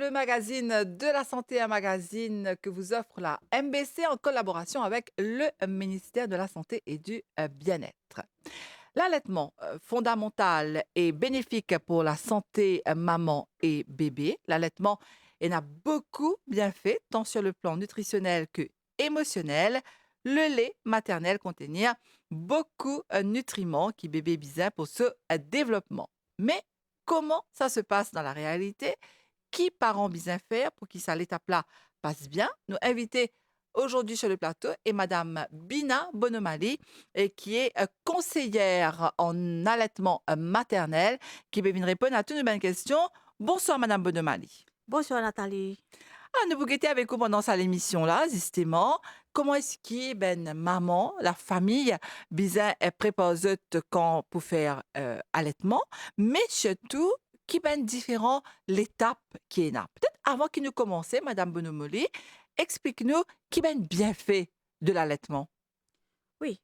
le magazine de la santé, un magazine que vous offre la MBC en collaboration avec le ministère de la Santé et du Bien-être. L'allaitement fondamental et bénéfique pour la santé maman et bébé. L'allaitement en a beaucoup bien fait, tant sur le plan nutritionnel que émotionnel. Le lait maternel contenir beaucoup de nutriments qui bébé besoin pour ce développement. Mais comment ça se passe dans la réalité? Qui parents bien faire pour que ça l'étape-là passe bien? Nous inviter aujourd'hui sur le plateau est Madame Bina Bonomali, et qui est conseillère en allaitement maternel, qui va venir répondre à toutes nos bonnes questions. Bonsoir Madame Bonomali. Bonsoir Nathalie. Ah, nous vous guetter avec vous pendant cette émission-là, justement. Comment est-ce que ben, maman, la famille, bien prépare quand pour faire allaitement, mais surtout, qui ben différent l'étape qui est là. Peut-être avant qu'il nous commence, Madame Bonomoli, explique-nous qui ben bien fait de l'allaitement. Oui,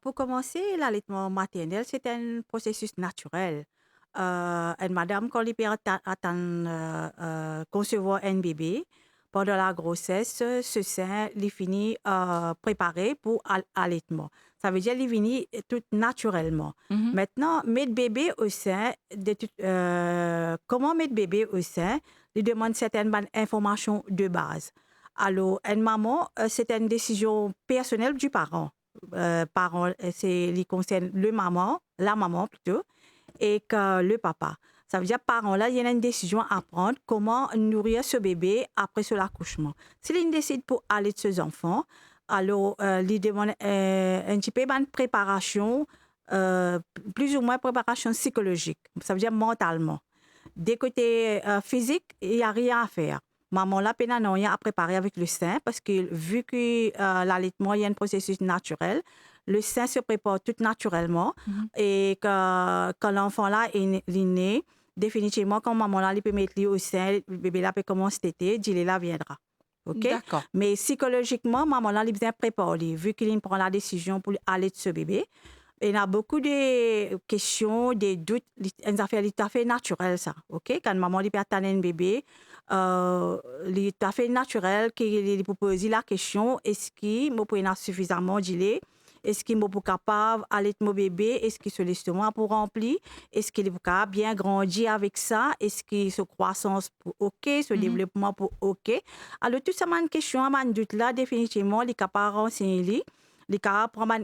pour commencer, l'allaitement maternel, c'est un processus naturel. Une madame, quand elle peut concevoir un bébé, pendant la grossesse, ce sein, il finit préparé pour l'allaitement. Ça veut dire qu'il finit tout naturellement. Mhm, Maintenant, mettre bébé au sein, comment mettre bébé au sein, il demande certaines bonnes informations de base. Alors, une maman, c'est une décision personnelle du parent. Parents, c'est, il concerne la maman plutôt, et que le papa. Ça veut dire parents là, il y a une décision à prendre comment nourrir ce bébé après son accouchement. S'il décide pour aller de ses enfants, alors il demande un petit peu de préparation, euh, plus ou moins préparation psychologique. Ça veut dire mentalement. Des côtés physiques, il n'y a rien à faire. Maman, là, peine n'a rien à préparer avec le sein parce que vu que l'allaitement, il y a un processus naturel, le sein se prépare tout naturellement mhm. et que quand l'enfant là est né, définitivement, quand maman là, il peut mettre lui au sein, le bébé là peut commencer à téter, il là viendra. OK? D'accord. Mais psychologiquement, maman là, il bien préparé, vu qu'il prend la décision pour aller de ce bébé. Il y a beaucoup de questions, des doutes, une affaire tout à fait naturelle, ça. OK? Quand maman lui attendre un bébé, il est tout à fait naturel qu'il peut poser la question est-ce qu'il me prend suffisamment de lait? Est-ce qu'il est capable d'aller mon bébé? Est-ce qu'il se l'estomac pour remplir? Est-ce qu'il est capable bien grandir avec ça? Est-ce que sa croissance pour OK? Ce Mhm. développement pour OK? Alors, tout ça, c'est une question, un doute là, définitivement, il est capable de renseigner. Les cas prendre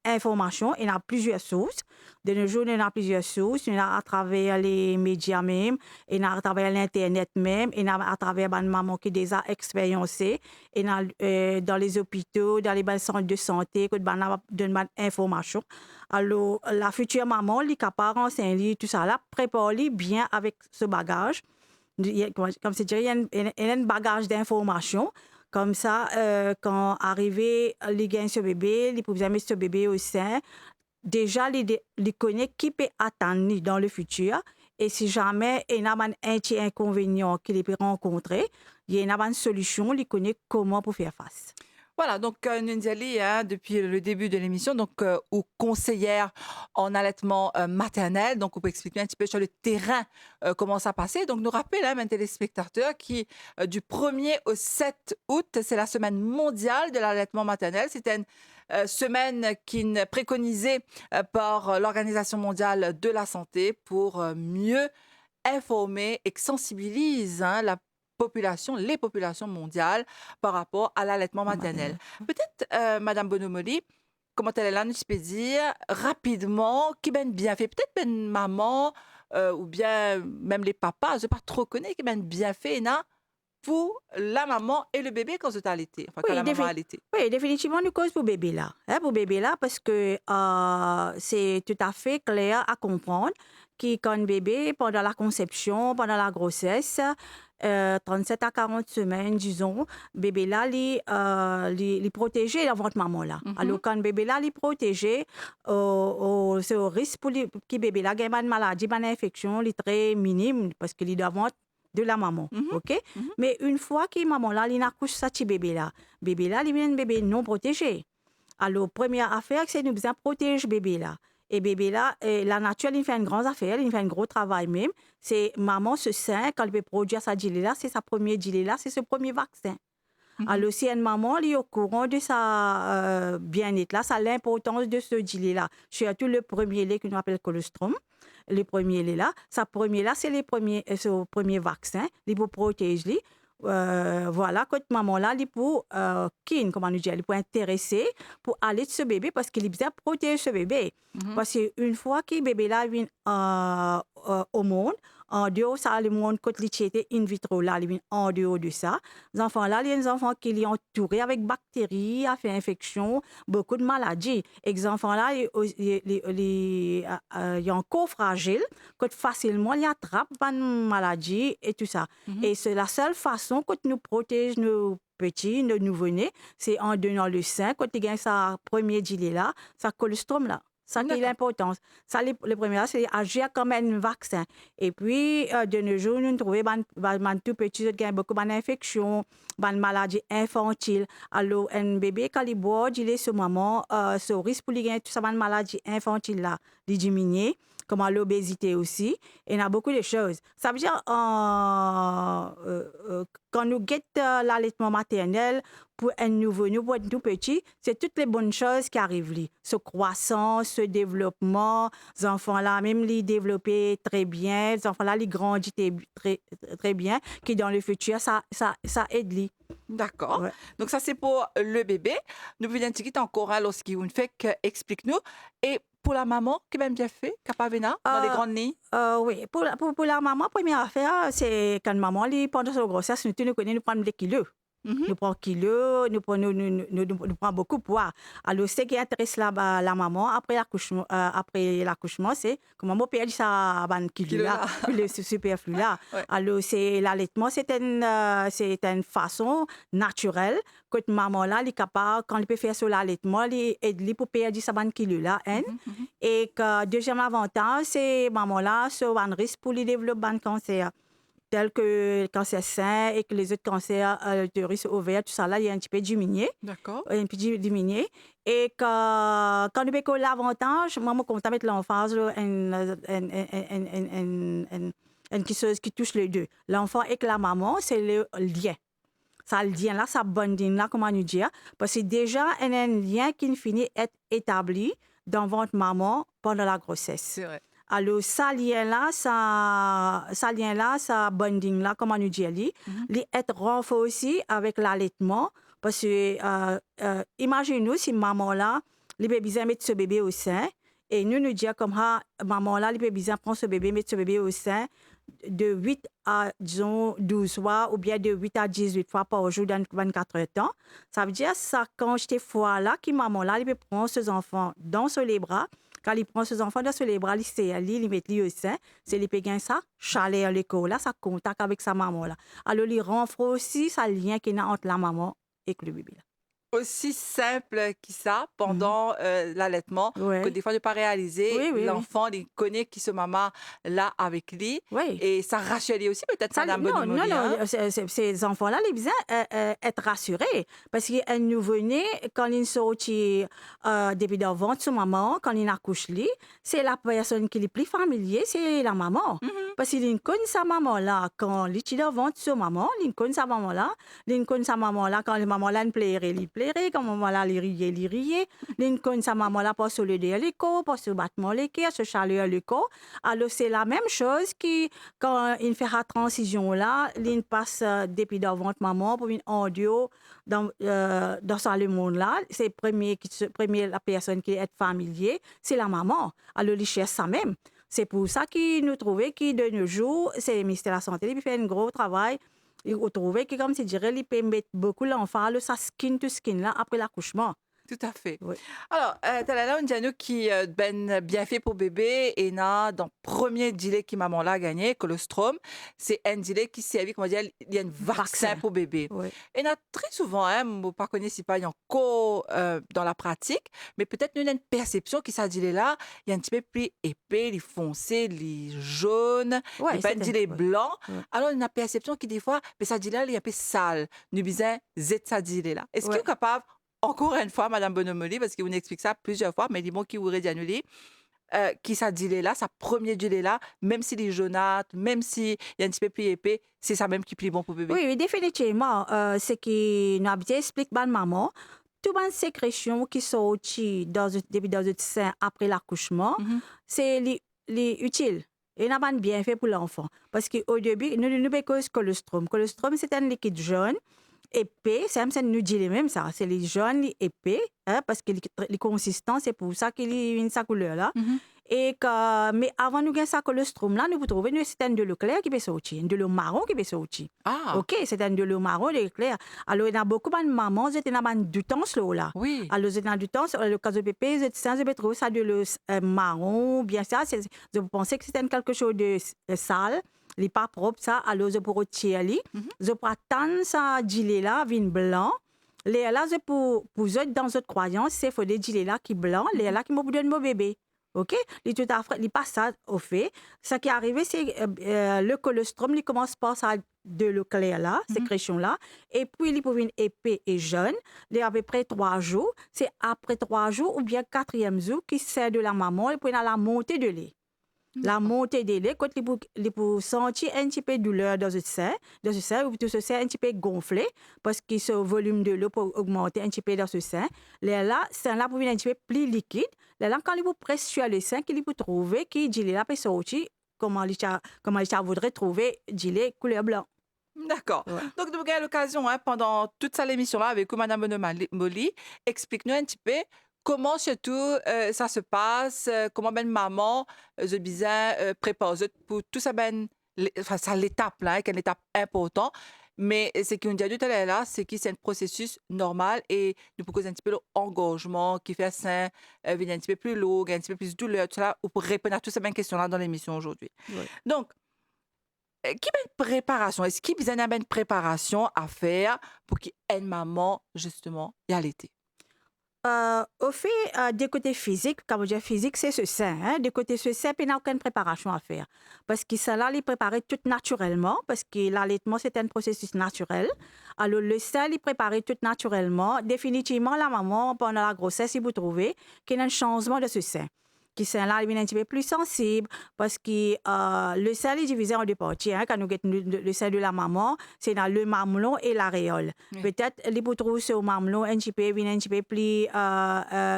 information, il y a plusieurs sources. De nos jours, il y a plusieurs sources. Il y a à travers les médias même, il y a à travers l'Internet même, il y a à travers les mamans qui déjà expériencé, il y a dans les hôpitaux, dans les centres de santé, qui donnent des informations. Alors, la future maman, les capable renseigner tout ça là, prépare bien avec ce bagage. Comme c'est dire, il y a un bagage d'informations. Comme ça, quand arrivé, il gagne ce bébé, il peut mettre ce bébé au sein. Déjà, il connaît qui peut attendre dans le futur. Et si jamais il y a un petit inconvénient qu'il peut rencontrer, il y a une solution, il connaît comment pour faire face. Voilà, donc Nunziali, hein, depuis le début de l'émission, donc ou conseillère en allaitement maternel, donc on peut expliquer un petit peu sur le terrain comment ça passait. Donc nous rappelle, hein, un téléspectateur qui du 1er au 7 août, c'est la semaine mondiale de l'allaitement maternel. C'était une semaine qui est préconisée par l'Organisation mondiale de la santé pour mieux informer et que sensibilise, hein, les populations mondiales par rapport à l'allaitement maternel. Maternelle. Peut-être, Madame Bonomoli, comment elle est là, nous peut dire rapidement, qui ben bien fait, peut-être ben maman ou bien même les papas, je ne sais pas trop connaître, qui ben bien fait, na, pour la maman et le bébé quand c'est allaité, enfin quand Oui, la maman a allaité. oui, définitivement une cause pour bébé là. Hein, pour bébé là, parce que c'est tout à fait clair à comprendre que quand bébé, pendant la conception, pendant la grossesse, 37 à 40 semaines, disons, bébé là, il est protégé dans votre maman là. Mhm, Alors quand bébé là, il est protégé, c'est au risque pour que bébé là ait une maladie, une infection, il est très minime parce qu'il doit avoir de la maman. mhm, OK? mhm. Mais une fois que maman là, il accouche sa petit bébé là, il est un bébé non protégé. Alors, première affaire, c'est nous besoin protéger bébé là. Et bébé là, la nature, il fait une grande affaire, il fait un gros travail même. C'est maman se sent, quand elle peut produire sa dilée là, c'est sa première dilée là, c'est ce premier vaccin. Mhm. Alors, si une maman elle est au courant de sa bien-être là, ça a l'importance de ce dilée-là. Surtout le premier lait que nous appelle colostrum. Le premier lait là, sa premier là, c'est c'est le premier vaccin, il pour protéger lui. Voilà, quand maman là, il pour comment nous dire, il pour intéresser pour aller de ce bébé parce qu'il est bien protéger ce bébé. Mhm. Parce qu'une fois que le bébé là vient au monde, en dehors ça, le monde quand il était in vitro là, il vient en dehors de ça. Les enfants là, il y a des enfants qui sont entourés avec bactéries, a fait infection, beaucoup de maladies. Et les enfants là, ils sont encore fragiles, que facilement ils attrapent une maladie et tout ça. Mhm. Et c'est la seule façon que nous protège nos petits, nos nouveau-nés, c'est en donnant le sein, quand ils gagnent sa première gilet là, sa colostrum là. Ça qui est D'accord. l'importance. Ça, le premier, là, c'est agir comme un vaccin. Et puis, de nos jours, nous trouvons que tout petit, il y a beaucoup d'infections, de maladies infantiles. Alors, un bébé, quand il boit, il est ce moment, ce risque pour lui gagner tout ça, de maladies infantiles là, de diminuer, comme l'obésité aussi. Et il y a beaucoup de choses. Ça veut dire, quand nous guettons l'allaitement maternel, pour un nouveau-né, pour un tout petit, c'est toutes les bonnes choses qui arrivent. Ce croissance, ce développement, les enfants-là, même les développer très bien, les enfants-là, les grandissent très, très bien, qui dans le futur, ça aide. D'accord. Ouais. Donc ça, c'est pour le bébé. Nous voulons dire encore à lorsqu'il fait que explique-nous. Et pour la maman, qui va bien fait, Capavena, dans les Euh, grandes lignes. oui, pour la maman, première affaire, c'est quand maman, pendant sa grossesse, nous connaissons, nous prenons des kilos. Mhm. Nous prenons kilos, nous prenons beaucoup de poids. Alors, ce qui intéresse la maman après l'accouchement, c'est que maman perd sa kilo Kilo là, là. le superflu là. Ouais. Alors, c'est l'allaitement, c'est une façon naturelle que maman là, elle est capable, quand elle peut faire sur l'allaitement, elle aide pour perdre sa kilo là. Hein? Mhm, mhm. Et que deuxième avantage, c'est maman là, sur un risque pour lui développer un cancer tels que le cancer sein et que les autres cancers de risque ovaire, tout ça là, il y a un petit peu diminué. D'accord. Un petit diminué. Et que, quand nous avons l'avantage, moi, quand on met l'enfant, une chose qui touche les deux. L'enfant et la maman, c'est le lien. Ça, le lien là, ça bonding là, comment nous dire. Parce que déjà, il y a un lien qui finit être établi dans votre maman pendant la grossesse. C'est vrai. Alors, ça lien là, ça bonding là, comment nous dire, Mhm. il est renforcé avec l'allaitement. Parce que, imaginez-nous si maman là, le bébé mettre ce bébé au sein, et nous dire comme ça, maman là, le bébé prend ce bébé, mettre ce bébé au sein, de 8 à, disons, 12 fois, ou bien de 8 à 18 fois par jour dans 24 heures de temps. Ça veut dire ça, quand j'étais fois là, qui maman là, il prend ses enfants dans ses bras. Quand il prend ses enfants dans ses bras, il met lui au sein, c'est lui gagner ça, chaleur à l'école, là, ça contact avec sa maman là. Alors, il renforce aussi ça lien qu'il y a entre la maman et le bébé là. Aussi simple que ça Mhm. pendant l'allaitement, que Ouais. des fois ne pas réaliser, Oui, oui, oui. l'enfant il connaît qui ce maman là avec lui Oui. et ça rassure lui aussi peut-être Ça, Madame non, non, Bonomoli, hein? non, ces enfants-là, ils ont besoin être rassurés. Parce qu'un nouveau-né, quand il sortit depuis le ventre de sa maman, quand il accouche, c'est la personne qui est le plus familier, c'est la maman. Mhm. Parce qu'il connaît sa maman-là, quand il est dans le ventre de sa maman, il connaît sa maman-là. Il connaît sa maman-là, quand la maman-là il plairait, quand la maman-là il riait, il riait. Il connaît sa maman-là pour se lever à l'école, pour se battre les cœurs, se chaleur à l'école. Alors, c'est la même chose qui quand il fait la transition là, il passe depuis dans votre maman pour une audio dans ça le monde là, c'est premier la personne qui est familier, c'est la maman. Alors il cherche ça même. C'est pour ça qu'il nous trouvait que de nos jours, c'est le ministère de la Santé qui fait un gros travail. Il trouvait que comme c'est dirait, il peut mettre beaucoup l'enfant le sa skin to skin là après l'accouchement. Tout à fait. Oui. Alors, talala on diano qui ben bien fait pour bébé et na dans premier dîner qui maman là gagné colostrum, c'est un dîner qui servi comment dire il y a un vaccin Vaccin. pour bébé. Oui. Et na très souvent hein, moi pas connais si pas encore dans la pratique, mais peut-être nous avons une perception qui ça dîner là, il y a un petit peu plus épais, les foncés, les jaunes, les Ouais, pas c'était. dîner Ouais. blanc. Ouais. Alors, il y a une perception qui des fois, mais ça dîner là, il y a un peu sale. Nous disons zet ça dîner là. Est-ce que vous Ouais. êtes capable encore une fois, Madame Bonomoli, parce que vous expliquez ça plusieurs fois, mais dis-moi qui vous dit qui ça dilé là, ça premier dilé là, même s'il est jaunâtre, même s'il y a un petit peu plus épais, c'est ça même qui plie bon pour bébé. Oui, oui, définitivement. Ce qui nous a bien expliqué par maman, toutes les sécrétions qui sont sorties depuis dans le sein après l'accouchement, Mhm. c'est utile. Et n'a pas bien fait pour l'enfant. Parce qu'au début, nous ne que le colostrum. Colostrum, c'est un liquide jaune, épais. C'est même ça, nous dit les mêmes ça. C'est les jaunes, les épais, hein, parce que les consistants, c'est pour ça qu'il y a sa couleur là. Mhm. Mais avant nous gagner ça colostrum là, nous pouvons trouver c'est un de l'eau clair qui peut sortir, un de l'eau marron qui peut sortir. Ah, OK, c'est un de l'eau marron, de l'eau clair. Alors, il y a beaucoup de mamans, ils ont du temps là. oui. Alors, ils ont du temps, le cas de bébé, ils ont trouvé ça de l'eau marron, bien ça, je pensais que c'était quelque chose de sale, il n'est pas propre ça, alors je peux retirer, Mhm. je peux attendre ça, gilet là, vin blanc. Les là, pour dans votre croyance, c'est faut des gilets là qui blanc, les là qui me donne mon bébé. OK? Il tout à fait, il passe ça au fait. Ce qui est arrivé, c'est le colostrum, il commence par ça de l'eau claire là, Mhm. sécrétion là, et puis il devient épais et jaune. Il y a à peu près 3 jours. C'est après 3 jours ou bien quatrième jour qui sert de la maman et puis il y a la montée de lait. La D'accord. montée des laits, quand il peut sentir un petit peu de douleur dans ce sein, ou tout ce sein un petit peu gonflé, parce que ce volume de l'eau peut augmenter un petit peu dans ce sein. Là, c'est là pour venir un petit peu plus liquide. Là, quand il vous presse sur le sein, qu'il peut trouver, qu'il dit là, peut sortir, comment il voudrait trouver du lait couleur blanc. D'accord. Ouais. Donc, nous avons l'occasion, hein, pendant toute cette émission-là, avec vous, Madame Molly, explique-nous un petit peu comment, surtout, ça se passe, comment ben maman, je disais, prépare pour tout ça, ben, enfin, ça l'étape là, qui est une étape importante. Mais ce qu'on dit tout à l'heure là, c'est que c'est un processus normal et nous pouvons un petit peu l'engagement qui fait ça, venir un petit peu plus lourd, un petit peu plus de douleur, tout ça, ou pour répondre à toutes ces bonnes questions-là dans l'émission aujourd'hui. Ouais. Donc, qui a une préparation? Est-ce qu'il y a une préparation à faire pour qu'une maman, justement, y allaiter? Au fait, du côté physique, quand je dis physique, c'est ce sein. Hein? Du côté ce sein, il n'y a aucune préparation à faire. Parce que ça, là, il est préparé tout naturellement, parce que l'allaitement, c'est un processus naturel. Alors, le sein, il est préparé tout naturellement. Définitivement, la maman, pendant la grossesse, il vous trouvez qu'il y a un changement de ce sein. Qui sein là, il est un petit peu plus sensible parce que le sein est divisé en deux parties. Hein. Quand nous avons le sein de la maman, c'est dans le mamelon et l'aréole. Oui. Peut-être les boutons sur le mamelon un petit peu, un petit peu plus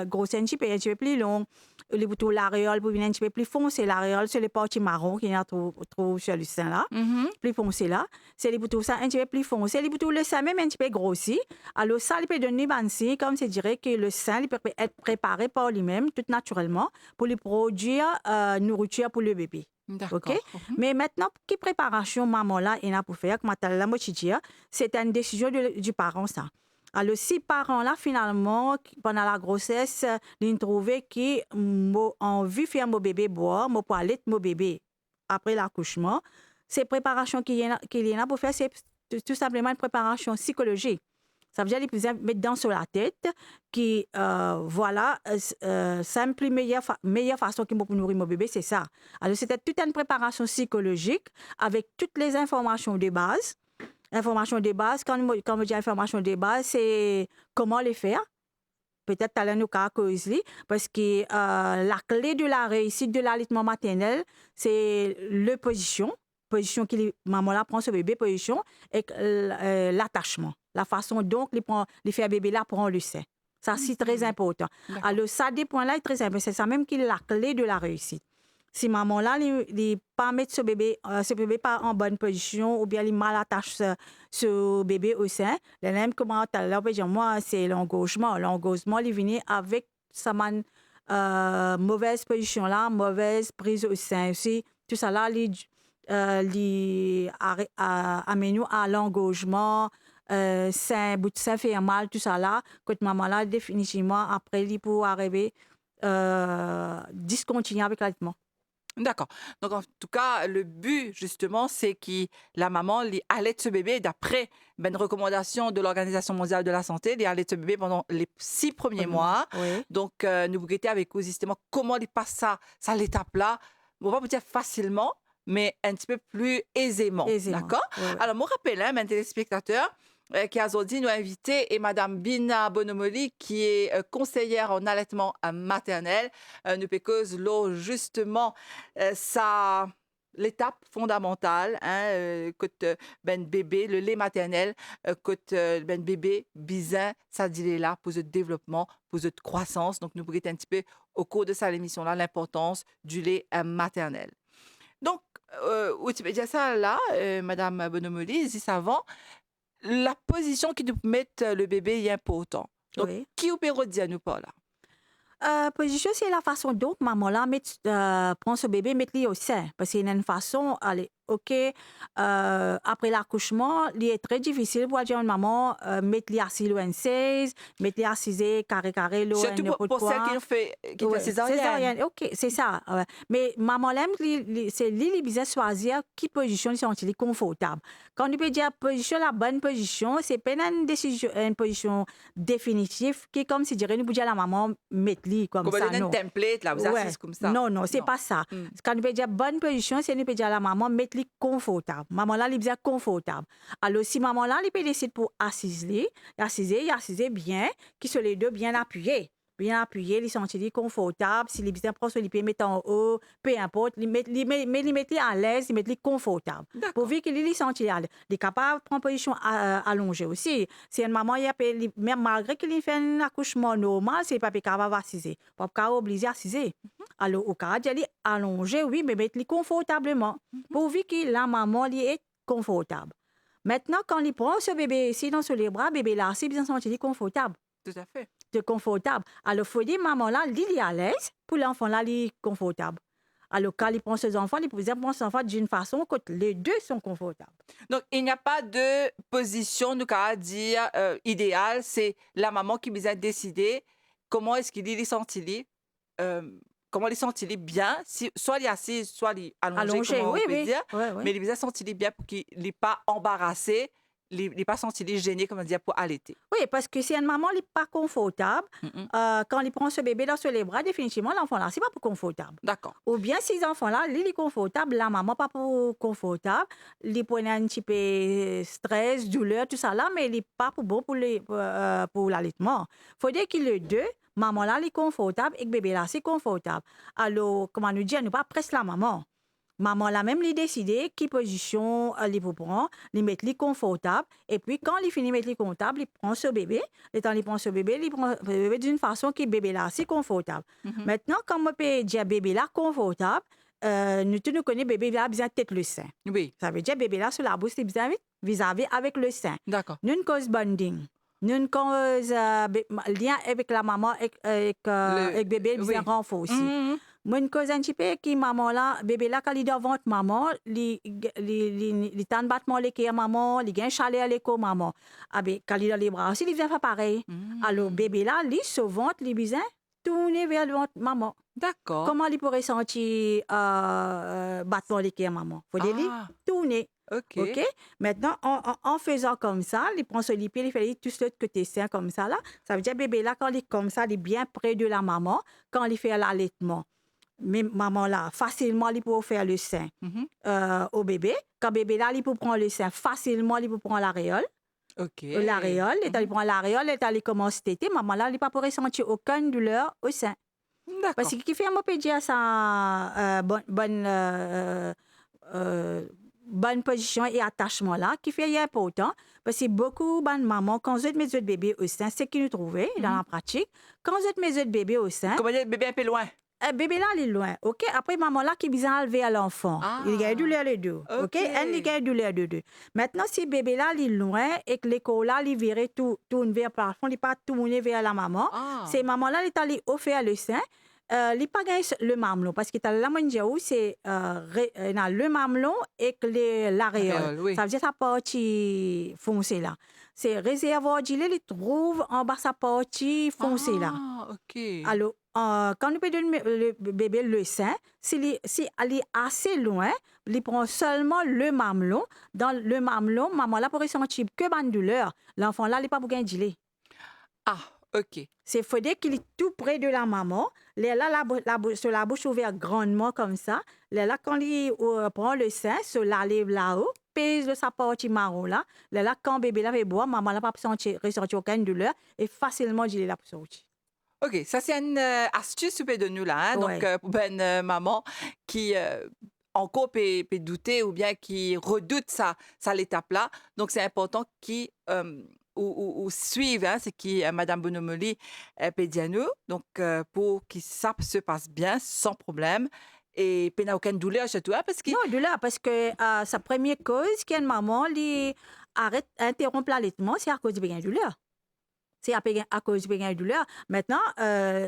gros, un petit peu plus long. Les boutons l'aréole pour un petit peu plus foncé. L'aréole, c'est les parties marron qui y a trop sur le sein là. Mhm. Plus foncé là. C'est les boutons ça un petit peu plus foncé. Les boutons le sein même un petit peu grossi. Alors ça, il peut donner un signe, comme c'est dirait que le sein il peut être préparé par lui-même, tout naturellement, pour lui produire nourriture pour le bébé. OK? D'accord. Mhm. Mais maintenant, quelle préparation maman là il a pour faire, comme la moitié, c'est une décision du parent ça. Alors, si parent là finalement pendant la grossesse, il trouvé que moi envie de faire mon bébé boire, moi pour aller mon bébé après l'accouchement, ces préparations qu'il y en a pour faire, c'est tout simplement une préparation psychologique. Ça veut dire qu'il peut mettre dans sur la tête qui voilà simple meilleure façon qu'il pour nourrir mon bébé, c'est ça. Alors c'était toute une préparation psychologique avec toutes les informations de base. Informations de base, quand je dis informations de base, c'est comment les faire. Peut-être à nous causer parce que la clé de la réussite de l'allaitement maternel, c'est le position que maman là prend ce bébé, position et l'attachement, la façon donc les faire bébé là prend le sein. Ça c'est très important. D'accord. Alors ça des points là est très important, c'est ça même qui est la clé de la réussite. Si maman là il pas mettre ce bébé pas en bonne position ou bien il mal attache ce bébé au sein, le même comment là on peut dire moi c'est l'engagement il vient avec sa mauvaise position là, mauvaise prise au sein aussi, tout ça là amène nous à l'engagement sein bout de sein fait mal tout ça là quand maman là définitivement après il pour arriver discontinuer avec l'allaitement. D'accord. Donc, en tout cas, le but, justement, c'est que la maman allaite ce bébé d'après une recommandation de l'Organisation mondiale de la santé, allaite ce bébé pendant les 6 premiers mois. Oui. Donc, nous vous avec vous, justement, comment il passe ça l'étape-là. On va vous dire facilement, mais un petit peu plus aisément. Aisément. D'accord? Ouais, ouais. Alors, moi, rappelle, hein, mes téléspectateurs, Kiazodi nous a invité et Madame Bina Bonomoli, qui est conseillère en allaitement maternel, nous peut cause l'eau justement ça l'étape fondamentale hein, ben bébé le lait maternel ben bébé bizin ça dit là pour le développement pour la croissance donc nous pourrions un petit peu au cours de ça l'émission là l'importance du lait maternel donc Wikipédia ça là Madame Bonomoli dit avant la position qui nous met le bébé est important. Donc, Oui. qui ou peut dire nous pas là? Position, c'est la façon dont maman là prend ce bébé, met lui au sein. Parce qu'il y a une façon, allez, ok, après l'accouchement, il est très difficile pour dire à une maman, mettre lui assis loin 16, mettre lui assis carré, loin Surtout pour celles qui ont fait césarienne. Césarienne, ok, c'est ça. Ouais. Mais maman l'aime, c'est lui qui besoin choisir qui position ils sont confortable. Quand on peut dire position, la bonne position, c'est pas une décision, une position définitive qui est comme si dirait nous pour dire à la maman mettre lui comme ça. Comme non. un template là, vous assisez comme ça. Non, c'est pas ça. Quand on peut dire bonne position, c'est nous peut dire à la maman mettre lui confortable. Maman là, il besoin confortable. Alors si maman là, il peut décider pour assiser bien, qui sont les deux bien appuyés. Bien appuyé, les sentir confortable. Si les besoin prend sur les pieds, mettre en haut, peu importe, les mettre à l'aise, les mettre confortable. Pourvu qu'il les sentir à l'aise. Il est capable de prendre position allongée aussi. Si une maman, même malgré qu'il fait un accouchement normal, c'est pas capable d'assiser. Pas obligé à assiser. Alors, au cas d'y aller allongé, oui, mais mettre confortablement. Pourvu que la maman est confortable. Maintenant, quand il prend ce bébé ici dans les bras, bébé là, c'est bien sentir confortable. Tout à fait. De confortable. Alors, il faut dire, maman là, il est à l'aise, pour l'enfant là, il est confortable. Alors, quand il prend ses enfants, il peut prendre ses enfants d'une façon que les deux sont confortables. Donc, il n'y a pas de position, nous, qu'à dire idéale. C'est la maman qui vous a décidé comment est-ce qu'il est senti comment il senti bien, soit il est assis, soit il est allongé, comment oui, on peut dire. Oui. Mais il vous a senti bien pour qu'il n'est pas embarrassé, il n'est pas senti gêné, comment dire, pour allaiter. Oui, parce que si une maman n'est pas confortable, quand il prend ce bébé dans les bras, définitivement, l'enfant là, c'est pas pour confortable. D'accord. Ou bien si l'enfant là, il est confortable, la maman pas pour confortable, il prend un petit peu stress, douleur, tout ça là, mais il n'est pas pour bon pour l'allaitement. Il faut dire qu'il les deux, maman là, il est confortable et le bébé là, c'est confortable. Alors, comment nous dire, nous pas presque la maman. Maman là même lui décider qui position il prend, lui mettre lui confortable et puis quand il finit mettre lui confortable, il prend ce bébé, et quand il prend ce bébé, il prend le bébé d'une façon que bébé là c'est confortable. Maintenant quand on peut dire bébé là confortable, nous tous nous connaissons bébé là besoin tête le sein. Oui. Ça veut dire bébé là sur la bouche vis-à-vis avec le sein. D'accord. Nous cause bonding. Nous cause lien avec la maman avec bébé besoin renfort aussi. Moi, une cause un petit peu qui maman là, bébé là, quand il devant maman, il tente battement les pieds maman, il gagne chalet à l'école maman. Ah ben, quand il est dans les bras aussi, il vient faire pareil. Alors, bébé là, il se ventre, il vient tourner vers le ventre maman. D'accord. Comment il pourrait sentir battement les pieds maman? Faut dire, tourner. OK. Maintenant, en faisant comme ça, il prend ce pied, il fait tout ce côté sein comme ça là. Ça veut dire bébé là, quand il est comme ça, il est bien près de la maman, quand il fait l'allaitement. Mais maman là, facilement, il peut faire le sein au bébé. Quand bébé là, il peut prendre le sein facilement, il peut prendre l'aréole. OK. L'aréole, et il prend l'aréole, et il commence à téter. Maman là, il ne peut pas ressentir aucune douleur au sein. D'accord. Parce qu'il fait un peu dire ça, bonne position et attachement là, qui fait important. Parce que beaucoup de mamans, quand vous êtes mes autres bébés au sein, c'est ce qu'ils nous trouvent dans la pratique. Quand vous êtes mes autres bébés au sein. Comment dire, bébé un peu loin? Bébé là, il est loin, ok? Après, maman là, qui vient enlever à l'enfant. Il a douleur les deux, ok? Il a douleur les deux. Maintenant, si bébé là, il est loin et que l'école là, il virait tourne vers le plafond, il n'est pas tourné vers la maman. C'est maman là, il est allé offrir le sein. Il n'a pas gagné le mamelon parce que la mandiaou, c'est le mamelon et l'aréole. Oui. Ça veut dire sa partie foncée là. C'est réservoir d'île, il trouve en bas sa partie foncée là. OK. Alors, quand nous donner le bébé le sein, si elle est assez loin, il prend seulement le mamelon. Dans le mamelon, maman là pourrait sentir que bonne douleur. L'enfant là, il n'est pas pour gagner d'île. OK. C'est faut dire qu'il est tout près de la maman. Là, sur la bouche ouverte grandement comme ça. Là, quand il prend le sein, sur la lèvre là-haut, pèse de sa partie marron là, là, quand bébé là fait boire, maman là pas ressentir aucune douleur et facilement il est là pour sortir. OK, ça c'est une astuce super de nous là, hein, donc Ouais. pour ben maman qui encore peut douter ou bien qui redoute ça l'étape là, donc c'est important qui ou suivre hein, c'est qui madame Bonomoli peut dire nous, donc pour que ça se passe bien sans problème et puis n'a aucune douleur chez toi parce que Non, douleur parce que sa première cause qui est une maman li arrête interrompre l'allaitement, c'est à cause de bien douleur. C'est à cause de bien douleur. Maintenant,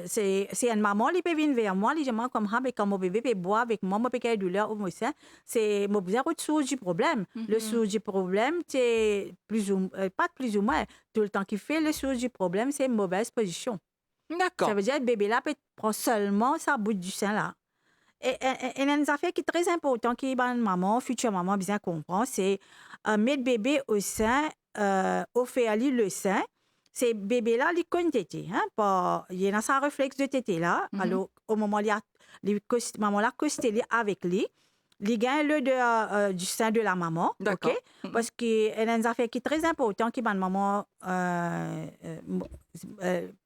c'est une maman qui peut venir vers moi, elle dit moi comme ça, mais quand mon bébé peut boire avec moi, moi peut qu'il y ait douleur au moins ça, c'est mon besoin de source du problème. Le Mhm. source du problème, c'est pas plus ou moins tout le temps qu'il fait, le source du problème, c'est une mauvaise position. Ça D'accord. veut dire que le bébé là peut prendre seulement sa bout du sein là. Et une affaire qui est très importante, qui maman, future maman, bien comprend, c'est mettre bébé au sein, offrir à lui le sein. C'est bébé là, il connaît tété. Hein, il y a sa réflexe de tété là. Mhm. Alors, au moment où maman là, costé avec lui, il gagne du sein de la maman. OK? D'accord. Mhm. Parce qu'il y a une affaire qui est très importante, qui maman,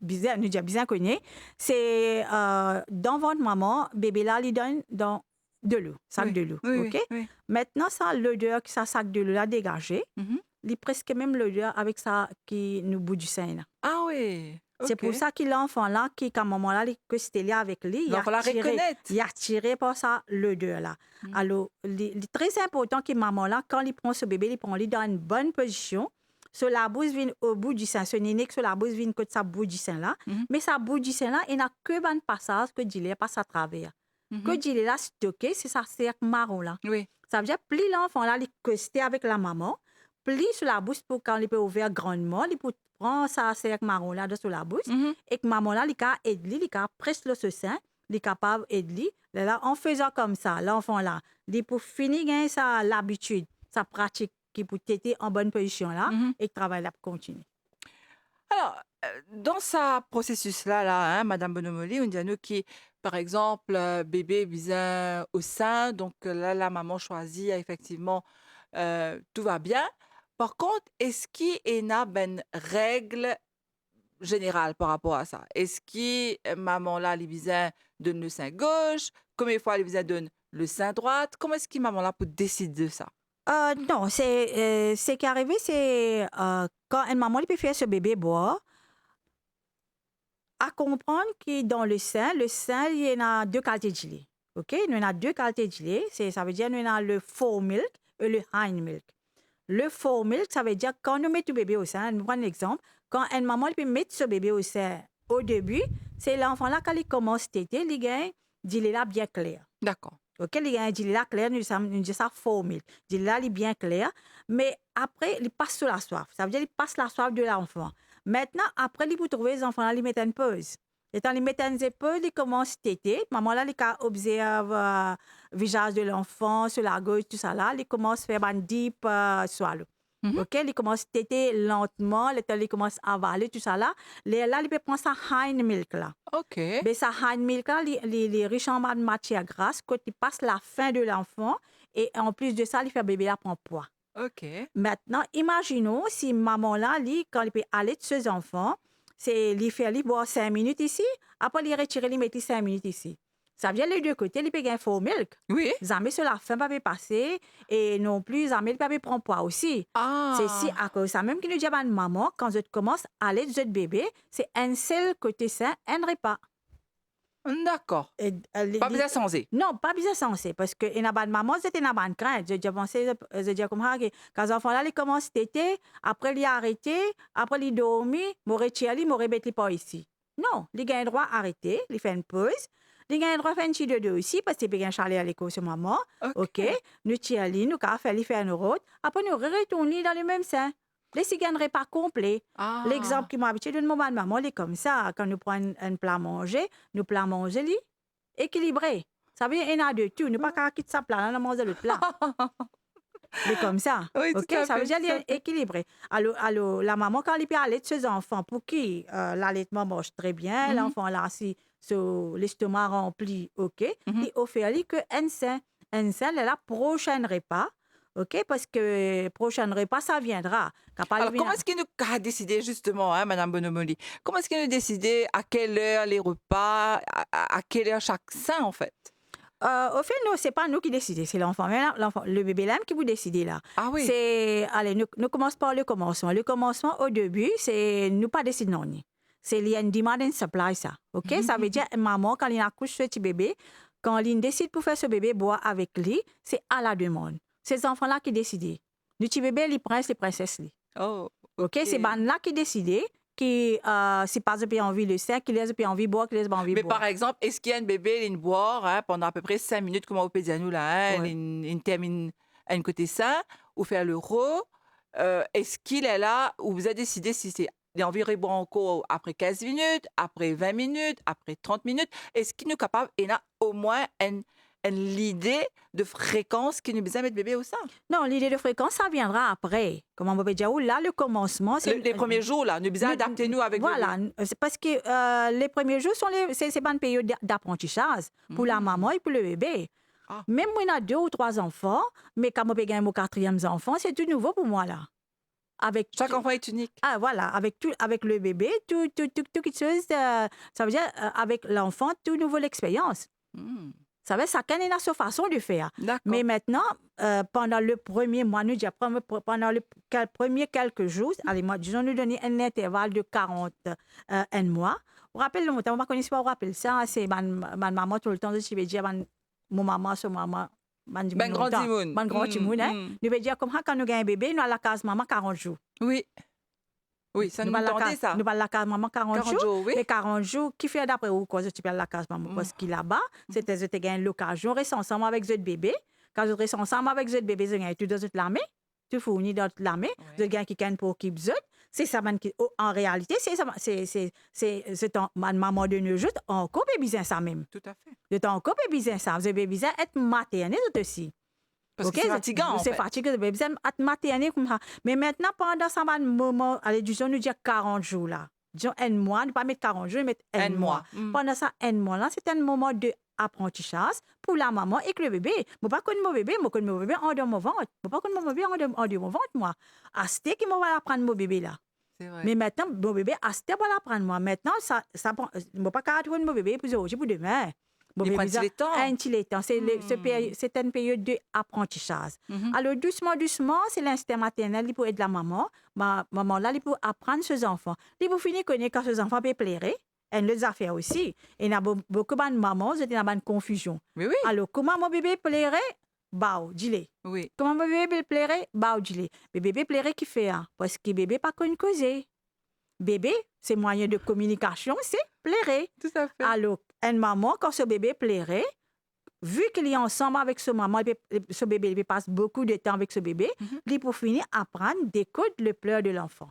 bien, nous dit bien connue, c'est dans votre maman, bébé là, il donne dans de l'eau, sac Oui, de l'eau. oui, OK? oui, oui. Maintenant, ça, l'odeur que ça sac de l'eau là dégagé, Mhm. il est presque même l'odeur avec ça qui nous bout du sein là. Ah oui, C'est OK. pour ça que l'enfant là, qui, quand maman là, que c'était là avec lui, Donc, on la reconnaît. il a attiré par ça l'odeur là. Mhm. Alors, il est très important que maman là, quand il prend ce bébé, il prend lui dans une bonne position. Sur la bouche vient au bout du sein. Ce néné que sur la bouche vient côté sa bout du sein là. Mhm. Mais sa bout du sein là, il n'a que un passage que il passe à travers. Que Mhm. il est là stocké, c'est ça cercle marron là. Oui. Ça veut dire plus l'enfant là, il est costé avec la maman, plus sur la bouche pour quand il peut ouvrir grandement, il peut prendre sa cercle marron là sur la bouche Mhm. et que maman là, il peut aider, il peut presque le sein, il est capable d'aider. Là, en faisant comme ça, l'enfant là, il peut finir gagner sa l'habitude, sa pratique qui peut être en bonne position là Mhm. et le travail là pour continuer. Alors, dans ce processus-là, hein, Madame Bonomoli, on dit à nous qui, par exemple, bébé vient au sein, donc là, la maman choisit effectivement, tout va bien. Par contre, est-ce qu'il y a une règle générale par rapport à ça? Est-ce que maman là, elle vient donner le sein gauche? Combien de fois elle vient donner le sein droite? Comment est-ce que maman là peut décider de ça? Non, c'est qui est arrivé, c'est quand une maman elle peut faire ce bébé boire, à comprendre que dans le sein, il y en a deux qualités de lait. OK? Il y en a deux qualités de lait. Ça veut dire qu'il y en a le fore milk et le hind milk. Le fore milk, ça veut dire quand nous mettons le bébé au sein, nous prenons l'exemple, quand une maman elle peut mettre ce bébé au sein au début, c'est l'enfant là, quand il commence à téter, il gagne du lait là bien clair. D'accord. OK, il gagne du lait là clair, nous disons ça fore milk. Du lait là, il est bien clair, mais après, il passe sur la soif. Ça veut dire qu'il passe la soif de l'enfant. Maintenant, après, il peut trouver les enfants là, ils mettent une pause. Et quand ils mettent une pause, ils commencent à téter. Maman là, il observe le visage de l'enfant, sur la gauche, tout ça là. Il commence à faire un deep swallow. Mhm. OK, il commence à téter lentement. Il commence à avaler, tout ça là. Là, il peut prendre sa hind milk là. OK. Mais sa hind milk là, il est riche en matière grasse. Quand il passe la faim de l'enfant, et en plus de ça, il fait bébé là prend poids. OK. Maintenant, imaginons si maman là, quand il peut aller de ses enfants, c'est lui faire lui boire 5 minutes ici, après il retire lui mettre 5 minutes ici. Ça vient les deux côtés, il peut gagner faux milk. Oui. Jamais sur la faim pas peut passer et non plus jamais il peut prendre poids aussi. C'est si Ah. à cause ça même qui nous dit à maman quand je commence à aller de bébé, c'est un seul côté sain, un repas. D'accord. Et, Pas besoin de changer. non, pas besoin de sensé, parce que une bonne maman, c'était une bonne crainte. Je pensais, je dis comme ça, que quand l'enfant là, il commence à téter, après il a arrêté, après il dormi, m'aurait tiré, m'aurait bêté pas ici. Non, il a le droit d'arrêter, il fait une pause. Il a le droit de faire une petite de aussi, parce qu'il peut aller à l'école ce maman. OK, nous tirons, nous faire une route, après nous retournons dans le même sein. Les cigales ne pas complet. Ah. L'exemple qui m'a habitué de mon maman, il est comme ça. Quand nous prenons un plat à manger, nous plat à manger, lui, équilibré. Ça veut dire qu'il y en a de tout. Nous pas qu'à quitter sa plat, là, on mange l'autre plat. C'est comme ça. Oui, OK? tout à Ça veut fait, dire tout qu'il à est fait. équilibré. Alors, la maman, quand elle peut aller de ses enfants, pour qui l'allaitement marche très bien, Mhm. l'enfant là, assis sur l'estomac rempli, OK, Mhm. il offre lui que un sein. Un sein, là, prochain repas, OK? Parce que prochain repas, ça viendra. Alors, comment est-ce qu'il nous a décidé justement, hein, Madame Bonomoli? Comment est-ce qu'il nous a décidé à quelle heure les repas, à quelle heure chaque sein, en fait? Au fait, non, c'est pas nous qui décidons, c'est l'enfant. Mais l'enfant, le bébé là qui vous décidez là. Ah oui. Allez, nous commençons par le commencement. Le commencement, au début, c'est nous pas décidons. C'est il y a une demand and supply, ça. OK? Ça veut dire, maman, quand il accouche ce petit bébé, quand il décide pour faire ce bébé boire avec lui, c'est à la demande. C'est ces enfants-là qui décident. Le petit bébé, les princes, les princesses. Oh, OK? C'est là qui décident. Qui, si par exemple, il a envie de sein, qui laisse pas envie de boire, qui laisse pas envie de Mais boire. par exemple, est-ce qu'il y a un bébé, il boire hein, pendant à peu près 5 minutes, comme on peut dire nous là, hein, Ouais. il termine à une côté sein, ou faire l'euro, est-ce qu'il est là, ou vous avez décidé si c'est il a envie de boire encore après 15 minutes, après 20 minutes, après 30 minutes, est-ce qu'il est capable, il a au moins l'idée de fréquence qu'il nous besoin de mettre bébé au sein? Non, l'idée de fréquence, ça viendra après. Comme on peut dire, là, le commencement, c'est... Les premiers jours, là, nous besoin adapter nous avec Voilà, bébé. c'est parce que les premiers jours, c'est pas une période d'apprentissage pour la maman et pour le bébé. Ah. Même moi, on a 2 ou 3 enfants, mais quand je gagner mon 4e enfant, c'est tout nouveau pour moi, là. Avec Chaque enfant est unique. Ah, voilà, avec le bébé, tout quelque chose, ça veut dire, avec l'enfant, tout nouveau l'expérience. Hmm. Ça veut dire, chacun a sa façon de faire. D'accord. Mais maintenant, pendant le premier mois, nous disons, pendant les premiers quelques jours, allez, disons, nous donner un intervalle de 40 un mois. Vous rappelez le mot, on ne connaît pas, on rappelle ça, c'est ma maman tout le temps, je vais dire, mon maman, son maman, Ben grand timoun. ban grand timoun, hein. Nous veut dire, comme ça, quand nous avons un bébé, nous allons à la case maman 40 jours. Oui. Oui, ça nous entendait ça. Nous allons à la case maman 40 40 jours, oui. Mais 40 jours, qui fait d'après vous, quand tu parles à la case maman? Parce qu'il là-bas, c'était que tu as l'occasion, rester ensemble avec ce bébé. Quand tu restes ensemble avec ce bébé, tu as tout dans l'armée. Tu fournis dans l'armée. Tu as qui pour qui besoin. C'est ça, en réalité, c'est ma maman de nos jours, encore bébé ça même. Tout à fait. De encore bébé ça. Le bébé ça être materné aussi. Parce que c'est fatigant, en fait. C'est fatigant, le bébé ça être materné comme ça. Mais maintenant, pendant ça, un moment, allez, disons, nous dire 40 jours là. Disons, un mois, ne pas mettre 40 jours, mettre un mois. Pendant ça, un mois là, c'est un moment de apprentissage pour la maman et que le bébé. Je ne pas connaître mon bébé, je connais mon bébé en dehors de mon ventre. Je ne pas connaître mon bébé en dehors de mon ventre, moi. À ce qui va apprendre mon bébé là. C'est vrai. Mais maintenant, mon bébé, à ce qui va l'apprendre moi. Maintenant, ça prend. Je ne pas apprendre mon bébé pour aujourd'hui, pour demain. Il prend un petit temps. Un petit temps. C'est une période d'apprentissage. Alors, doucement, c'est l'instinct maternel pour aider la maman. Maman, là, il peut apprendre ses enfants. Il peut finir connaître quand ses enfants peuvent pleurer. Et les affaires aussi. Et il y a beaucoup de mamans, c'est une confusion. Mais oui. Alors, comment mon bébé pleurait? Bah, dis-le. Oui. Comment mon bébé pleurait? Bah, dis-le. Le bébé pleurait qui fait? Parce que le bébé pas connu causer. Bébé, c'est moyen de communication, c'est pleurer. Tout à fait. Alors, une maman, quand ce bébé pleurait, vu qu'il est ensemble avec ce maman, ce bébé, il passe beaucoup de temps avec ce bébé, il peut finir apprendre d'écouter le pleur de l'enfant.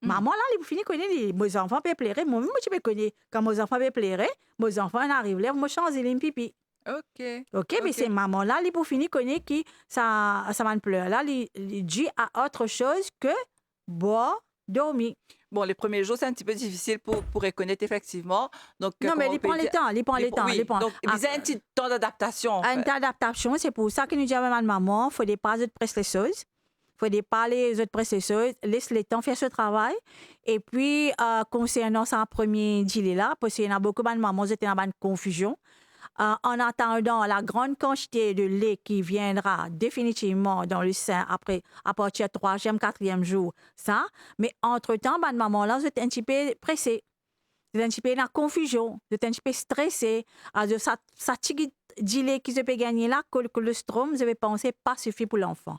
Maman, là, il peut finir connaître mes enfants peuvent pleurer. Moi-même, je peux connaître. Quand mes enfants peuvent pleurer, mes enfants arrivent là, me changer les pipi. OK, mais c'est maman, là, il peut finir connaître qui ça va pleurer. Là, il dit à autre chose que boire, dormir. Bon, les premiers jours, c'est un petit peu difficile pour reconnaître effectivement. Donc, non, mais il prend le temps. Oui. Donc, il y a un petit temps d'adaptation. En fait. Un temps d'adaptation, c'est pour ça que nous disons à ma maman, il faut pas de processus. Il faut pas les autres processus. Laisse le temps faire ce travail. Et puis, concernant sa premier délai là, parce qu'il y a beaucoup de mamans qui étaient dans une confusion. En attendant la grande quantité de lait qui viendra définitivement dans le sein à partir du 3e, 4e jour, ça. Mais entre-temps, ma maman-là, j'étais un petit peu pressée. J'étais un petit peu dans la confusion. J'étais un petit peu stressée. Alors, ça petit lait qui se peut gagner là, que le colostrum, je vais penser, pas suffit pour l'enfant.